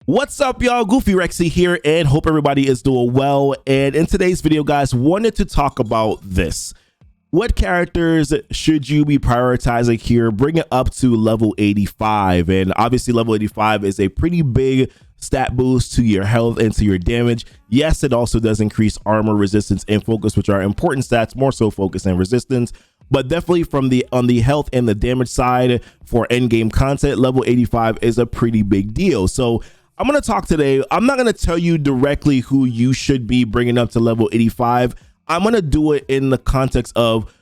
What's up, y'all? Goofy Rexy here, and hope everybody is doing well. And in today's video, guys, wanted to talk about this. What characters should you be prioritizing here? Bring it up to level 85. And obviously level 85 is a pretty big stat boost to your health and to your damage. Yes, it also does increase armor, resistance, and focus, which are important stats, more so focus and resistance. But definitely on the health and the damage side for endgame content, level 85 is a pretty big deal. So I'm going to talk today. I'm not going to tell you directly who you should be bringing up to level 85. I'm going to do it in the context of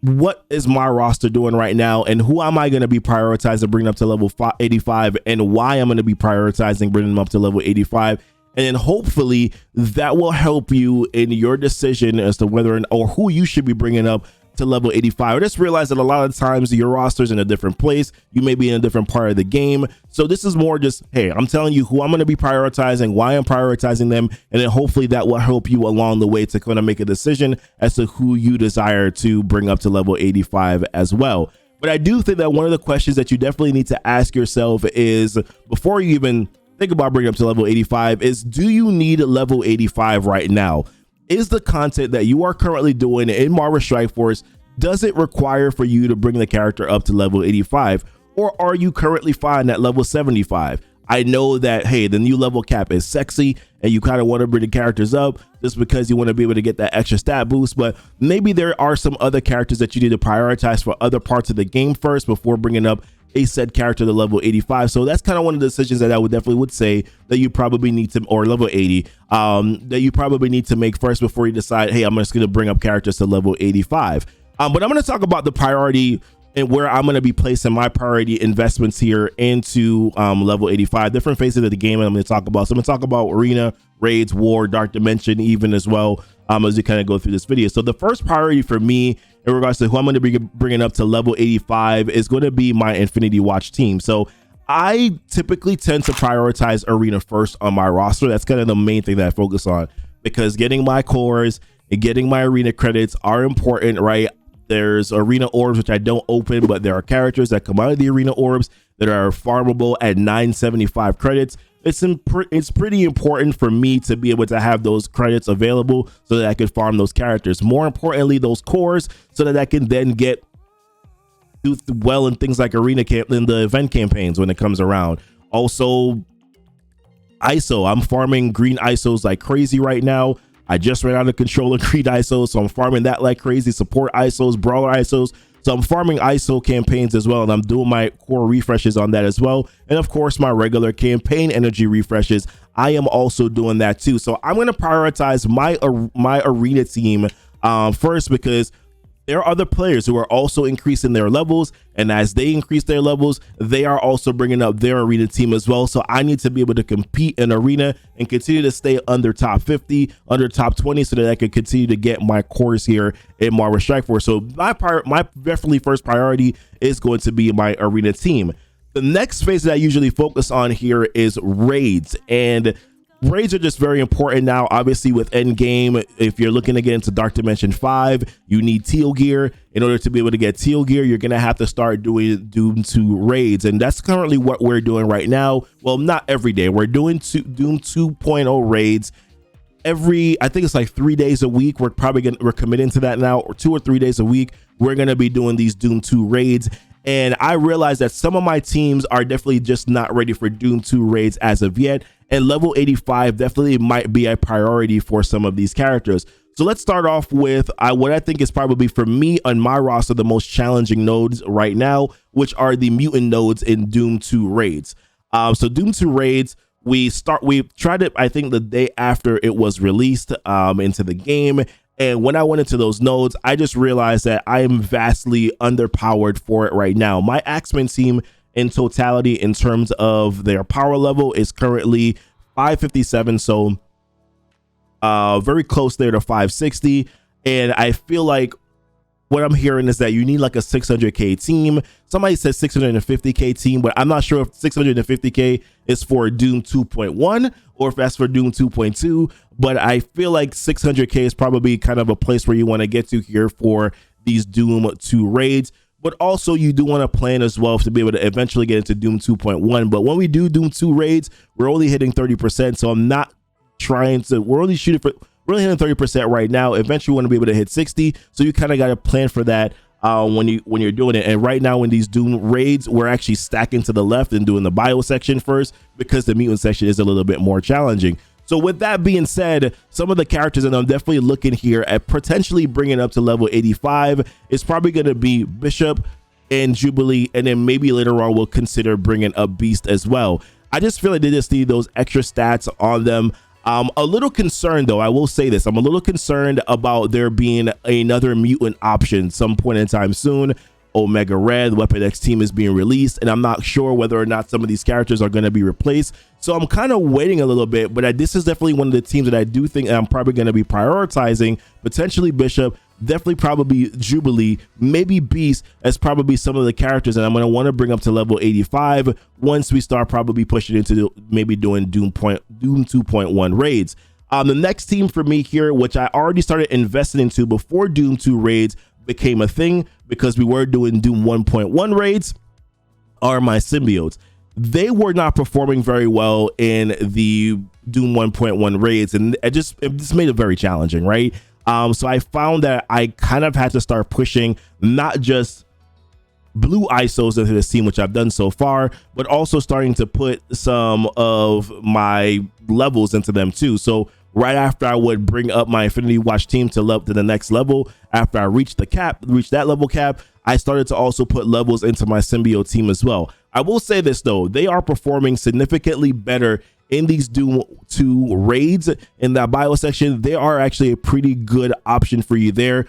what is my roster doing right now and who am I going to be prioritizing bringing up to level 85 and why I'm going to be prioritizing bringing them up to level 85. And then hopefully that will help you in your decision as to whether or who you should be bringing up to level 85. I just realized that a lot of times your roster's in a different place. You may be in a different part of the game. So this is more just, hey, I'm telling you who I'm going to be prioritizing, why I'm prioritizing them, and then hopefully that will help you along the way to kind of make a decision as to who you desire to bring up to level 85 as well. But I do think that one of the questions that you definitely need to ask yourself is, before you even think about bringing up to level 85, is do you need level 85 right now? Is the content that you are currently doing in Marvel Strike Force, does it require for you to bring the character up to level 85? Or are you currently fine at level 75? I know that, hey, the new level cap is sexy and you kind of want to bring the characters up just because you want to be able to get that extra stat boost, but maybe there are some other characters that you need to prioritize for other parts of the game first before bringing up a said character to level 85. So that's kind of one of the decisions that I would say that you probably need to, or level 80, that you probably need to make first before you decide, hey, I'm just going to bring up characters to level 85. But I'm going to talk about the priority and where I'm going to be placing my priority investments here into level 85, different phases of the game. I'm going to talk about. So I'm going to talk about arena, raids, war, dark dimension, even as well, as we kind of go through this video. So the first priority for me in regards to who I'm going to be bringing up to level 85 is going to be my Infinity Watch team. So I typically tend to prioritize arena first on my roster. That's kind of the main thing that I focus on, because getting my cores and getting my arena credits are important, right? There's arena orbs, which I don't open, but there are characters that come out of the arena orbs that are farmable at 975 credits. It's pretty important for me to be able to have those credits available so that I can farm those characters. More importantly, those cores, so that I can then do well in things like arena camp, in the event campaigns when it comes around. Also, ISO. I'm farming green ISOs like crazy right now. I just ran out of controller green ISOs, so I'm farming that like crazy. Support ISOs, brawler ISOs. So I'm farming ISO campaigns as well, and I'm doing my core refreshes on that as well. And of course, my regular campaign energy refreshes, I am also doing that too. So I'm going to prioritize my arena team first, because there are other players who are also increasing their levels, and as they increase their levels, they are also bringing up their arena team as well. So I need to be able to compete in arena and continue to stay under top 50, under top 20, so that I can continue to get my cores here in Marvel Strike Force. So my definitely first priority is going to be my arena team. The next phase that I usually focus on here is raids, and raids are just very important now. Obviously, with endgame, if you're looking to get into Dark Dimension 5, you need teal gear. In order to be able to get teal gear, you're going to have to start doing Doom 2 raids. And that's currently what we're doing right now. Well, not every day. We're doing Doom 2.0 raids I think it's like 3 days a week. We're committing to that now, or 2 or 3 days a week. We're going to be doing these Doom 2 raids. And I realize that some of my teams are definitely just not ready for Doom 2 raids as of yet. And level 85 definitely might be a priority for some of these characters. So let's start off with what I think is probably, for me on my roster, the most challenging nodes right now, which are the mutant nodes in Doom 2 raids. So Doom 2 raids, we tried it, I think, the day after it was released into the game. And when I went into those nodes, I just realized that I am vastly underpowered for it right now. My Axeman team in totality, in terms of their power level, is currently 557. So very close there to 560. And I feel like what I'm hearing is that you need like a 600k team. Somebody says 650k team, but I'm not sure if 650k is for Doom 2.1 or if that's for Doom 2.2. But I feel like 600k is probably kind of a place where you want to get to here for these Doom 2 raids. but also you do want to plan as well to be able to eventually get into Doom 2.1. But when we do Doom 2 raids, we're only hitting 30%. So I'm not trying to, we're only hitting 30% right now. Eventually we want to be able to hit 60. So you kind of got to plan for that when you're doing it. And right now in these Doom raids, we're actually stacking to the left and doing the bio section first, because the mutant section is a little bit more challenging. So with that being said, some of the characters that I'm definitely looking here at potentially bringing up to level 85 is probably going to be Bishop and Jubilee, and then maybe later on we'll consider bringing up Beast as well. I just feel like they just need those extra stats on them. A little concerned though, I will say this, I'm a little concerned about there being another mutant option some point in time soon. Omega Red, Weapon X team is being released, and I'm not sure whether or not some of these characters are going to be replaced. So I'm kind of waiting a little bit, but this is definitely one of the teams that I do think I'm probably going to be prioritizing. Potentially Bishop, definitely probably Jubilee, maybe Beast as probably some of the characters that I'm going to want to bring up to level 85 once we start probably pushing into maybe doing Doom 2.1 raids. The next team for me here, which I already started investing into before Doom 2 raids became a thing, because we were doing Doom 1.1 raids, are my Symbiotes. They were not performing very well in the Doom 1.1 raids, and it just made it very challenging, right? So I found that I kind of had to start pushing not just blue ISOs into this team, which I've done so far, but also starting to put some of my levels into them too. So right after I would bring up my Infinity Watch team to the next level, after I reached that level cap, I started to also put levels into my Symbiote team as well. I will say this though, they are performing significantly better in these Doom 2 raids. In that bio section, they are actually a pretty good option for you there.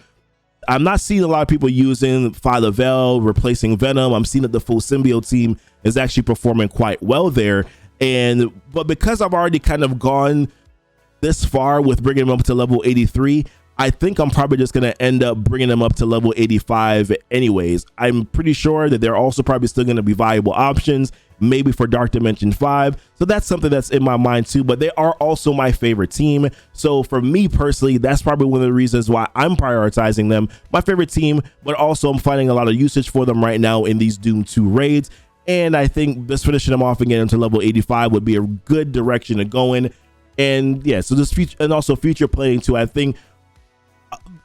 I'm not seeing a lot of people using Father Veil, replacing Venom. I'm seeing that the full Symbiote team is actually performing quite well there. But because I've already kind of gone this far with bringing them up to level 83, I think I'm probably just going to end up bringing them up to level 85 anyways. I'm pretty sure that they're also probably still going to be viable options, maybe for Dark Dimension 5. So that's something that's in my mind too, but they are also my favorite team. So for me personally, that's probably one of the reasons why I'm prioritizing them, my favorite team, but also I'm finding a lot of usage for them right now in these Doom 2 raids. And I think just finishing them off and getting them to level 85 would be a good direction to go in. And yeah, so this future, and also future playing too, I think,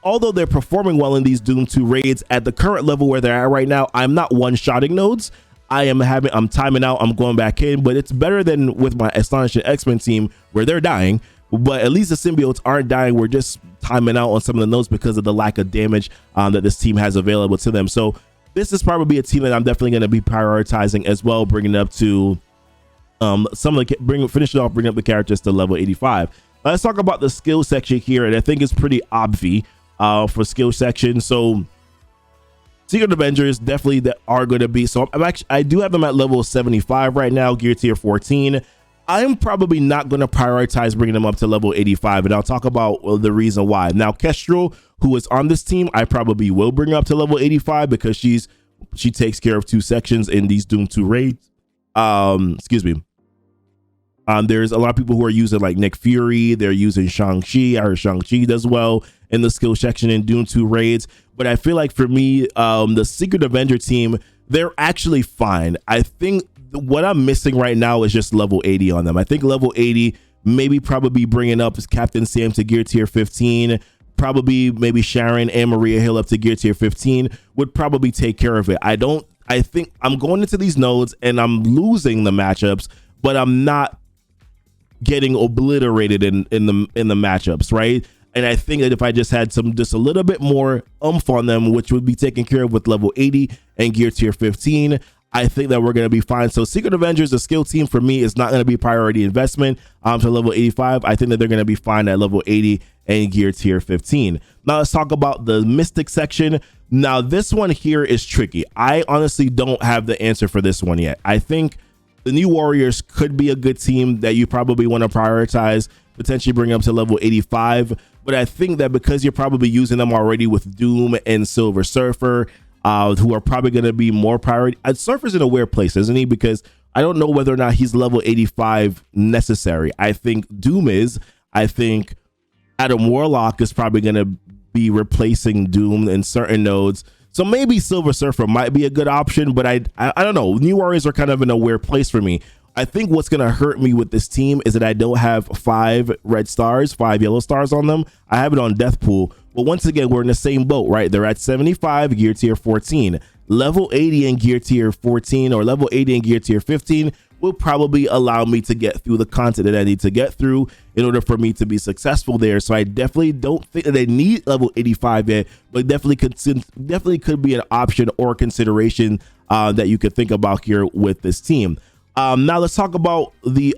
although they're performing well in these Doom 2 raids at the current level where they're at right now, I'm not one-shotting nodes. I'm timing out, I'm going back in, but it's better than with my Astonishing X-Men team where they're dying. But at least the Symbiotes aren't dying. We're just timing out on some of the nodes because of the lack of damage that this team has available to them. So this is probably a team that I'm definitely going to be prioritizing as well, bringing it up to finishing off bringing up the characters to level 85. Let's talk about the skill section here, and I think it's pretty obvious for skill section. So Secret Avengers definitely that are going to be, so I do have them at level 75 right now, gear tier 14. I'm probably not going to prioritize bringing them up to level 85, and I'll talk about the reason why. Now Kestrel, who is on this team, I probably will bring up to level 85 because she takes care of 2 sections in these Doom 2 raids. Excuse me. There's a lot of people who are using like Nick Fury. They're using Shang-Chi. I heard Shang-Chi does well in the skill section in Doom 2 raids. But I feel like for me, the Secret Avenger team, they're actually fine. I think what I'm missing right now is just level 80 on them. I think level 80, maybe probably bringing up Captain Sam to gear tier 15, probably maybe Sharon and Maria Hill up to gear tier 15 would probably take care of it. I think I'm going into these nodes and I'm losing the matchups, but I'm not getting obliterated in the matchups, right? And I think that if I just had just a little bit more oomph on them, which would be taken care of with level 80 and gear tier 15, I think that we're going to be fine. So Secret Avengers, the skill team for me, is not going to be priority investment to level 85. I think that they're going to be fine at level 80 and gear tier 15. Now let's talk about the Mystic section. Now this one here is tricky. I honestly don't have the answer for this one yet. I think the New Warriors could be a good team that you probably want to prioritize, potentially bring up to level 85. But I think that because you're probably using them already with Doom and Silver Surfer, who are probably going to be more priority. Surfer's in a weird place, isn't he? Because I don't know whether or not he's level 85 necessary. I think Doom is. I think Adam Warlock is probably going to be replacing Doom in certain nodes. So maybe Silver Surfer might be a good option, but I don't know. New Warriors are kind of in a weird place for me. I think what's going to hurt me with this team is that I don't have 5 red stars, 5 yellow stars on them. I have it on Deathpool. But once again, we're in the same boat, right? They're at 75, gear tier 14. Level 80 and gear tier 14 or level 80 and gear tier 15 will probably allow me to get through the content that I need to get through in order for me to be successful there. So I definitely don't think that they need level 85 yet, but definitely could be an option or consideration that you could think about here with this team. Now let's talk about the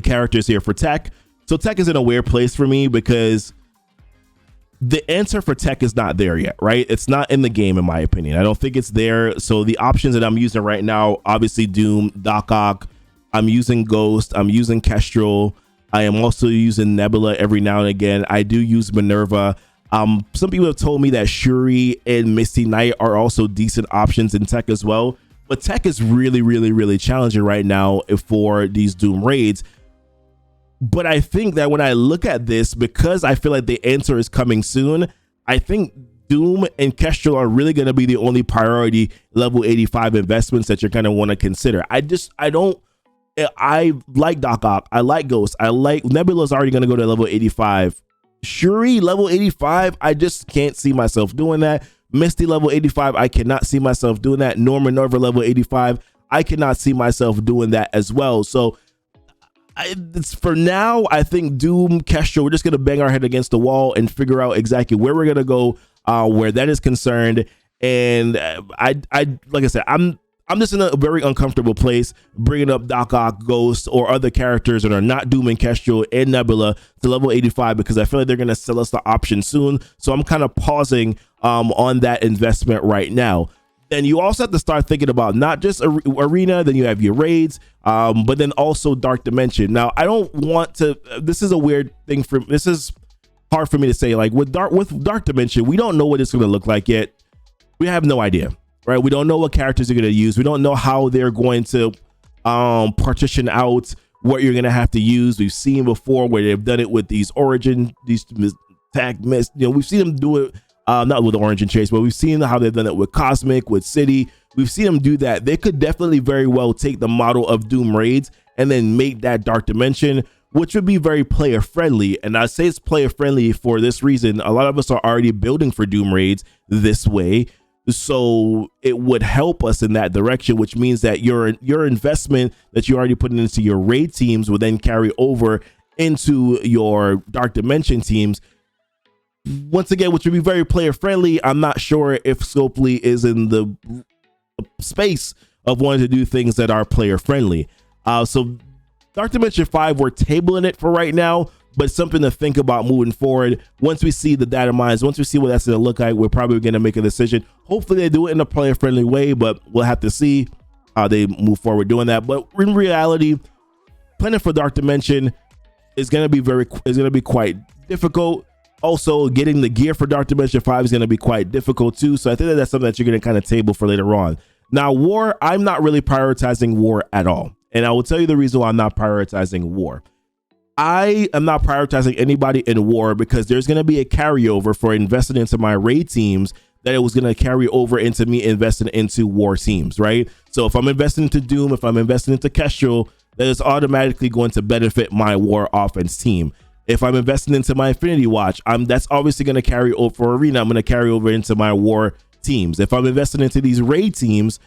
characters here for Tech. So Tech is in a weird place for me because the answer for Tech is not there yet, right? It's not in the game, in my opinion. I don't think it's there. So the options that I'm using right now, obviously Doom, Doc Ock, I'm using Ghost, I'm using Kestrel. I am also using Nebula every now and again. I do use Minerva. Some people have told me that Shuri and Misty Knight are also decent options in Tech as well. But Tech is really challenging right now for these Doom raids. But I think that when I look at this, because I feel like the answer is coming soon, I think Doom and Kestrel are really going to be the only priority level 85 investments that you're going to want to consider. I like Doc Ock. I like Ghost. I like Nebula's already going to go to level 85. Shuri, level 85. I just can't see myself doing that. Misty, level 85. I cannot see myself doing that. Norman Minerva, level 85. I cannot see myself doing that as well. So it's for now, I think Doom, Kestrel, we're just going to bang our head against the wall and figure out exactly where we're going to go where that is concerned. And I like I said, I'm just in a very uncomfortable place bringing up Doc Ock, Ghost, or other characters that are not Doom and Kestrel and Nebula to level 85 because I feel like they're going to sell us the option soon. So I'm kind of pausing on that investment right now. Then you also have to start thinking about not just Arena, then you have your raids, but then also Dark Dimension. Now, I don't want to, this is a weird thing this is hard for me to say. Like with Dark Dimension, we don't know what it's going to look like yet. We have no idea, right? We don't know what characters they're going to use. We don't know how they're going to partition out what you're going to have to use. We've seen before where they've done it with these tag mist. You know, we've seen them do it. Not with Orange and Chase, but we've seen how they've done it with Cosmic, with City. We've seen them do that. They could definitely very well take the model of Doom raids and then make that Dark Dimension, which would be very player friendly. And I say it's player friendly for this reason. A lot of us are already building for Doom raids this way. So it would help us in that direction, which means that your investment that you already put into your raid teams will then carry over into your Dark Dimension teams. Once again, which would be very player friendly. I'm not sure if Scopely is in the space of wanting to do things that are player friendly. So Dark Dimension 5, we're tabling it for right now, but something to think about moving forward. Once we see the data mines, once we see what that's going to look like, we're probably going to make a decision. Hopefully they do it in a player friendly way, but we'll have to see how they move forward doing that. But in reality, planning for Dark Dimension is going to be quite difficult. Also, getting the gear for Dark Dimension 5 is going to be quite difficult too. So I think that's something that you're going to kind of table for later on. Now, War, I'm not really prioritizing War at all. And I will tell you the reason why I'm not prioritizing War. I am not prioritizing anybody in War because there's going to be a carryover for investing into my raid teams that it was going to carry over into me investing into War teams, right? So if I'm investing into Doom, if I'm investing into Kestrel, that is automatically going to benefit my War offense team. If I'm investing into my Infinity Watch, that's obviously going to carry over for Arena. I'm going to carry over into my War teams. If I'm investing into these raid teams,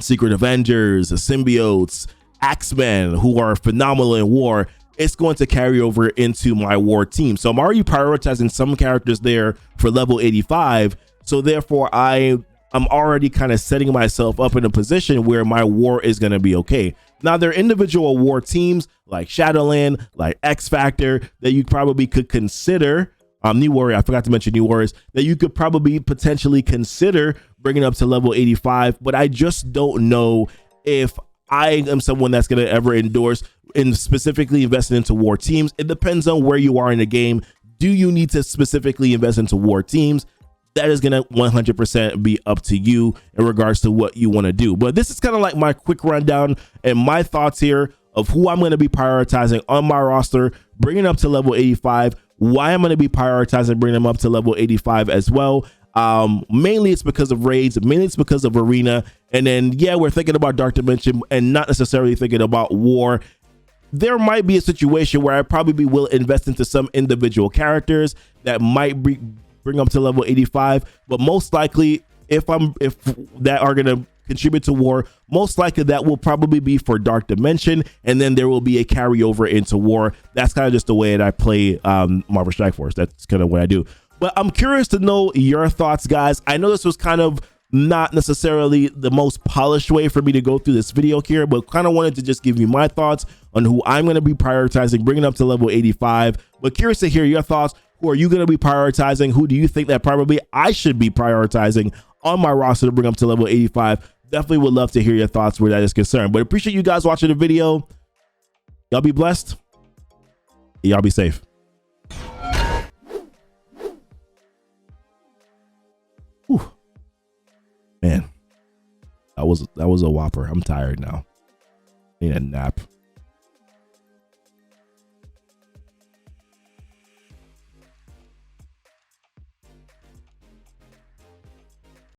Secret Avengers, Symbiotes, X-Men, who are phenomenal in War, it's going to carry over into my War team. So I'm already prioritizing some characters there for level 85. So therefore, I'm already kind of setting myself up in a position where my War is going to be okay. Now, there are individual War teams like Shadowland, like X Factor, that you probably could consider. New Warrior, I forgot to mention New Warriors, that you could probably potentially consider bringing up to level 85. But I just don't know if I am someone that's going to ever endorse and specifically invest into War teams. It depends on where you are in the game. Do you need to specifically invest into War teams? That is going to 100% be up to you in regards to what you want to do. But this is kind of like my quick rundown and my thoughts here of who I'm going to be prioritizing on my roster, bringing up to level 85, why I'm going to be prioritizing bringing them up to level 85 as well. Mainly it's because of raids, mainly it's because of arena, and then yeah, we're thinking about Dark Dimension and not necessarily thinking about war. There might be a situation where I probably will invest into some individual characters that might bring up to level 85, but most likely if that are gonna contribute to war, most likely that will probably be for Dark Dimension, and then there will be a carryover into war. That's kind of just the way that I play Marvel Strike Force. That's kind of what I do. But I'm curious to know your thoughts, guys. I know this was kind of not necessarily the most polished way for me to go through this video here, but kind of wanted to just give you my thoughts on who I'm going to be prioritizing, bringing up to level 85. But curious to hear your thoughts. Who are you going to be prioritizing? Who do you think that probably I should be prioritizing on my roster to bring up to level 85? Definitely would love to hear your thoughts where that is concerned. But appreciate you guys watching the video. Y'all be blessed. Y'all be safe. Whew. Man, that was a whopper. I'm tired now. Need a nap.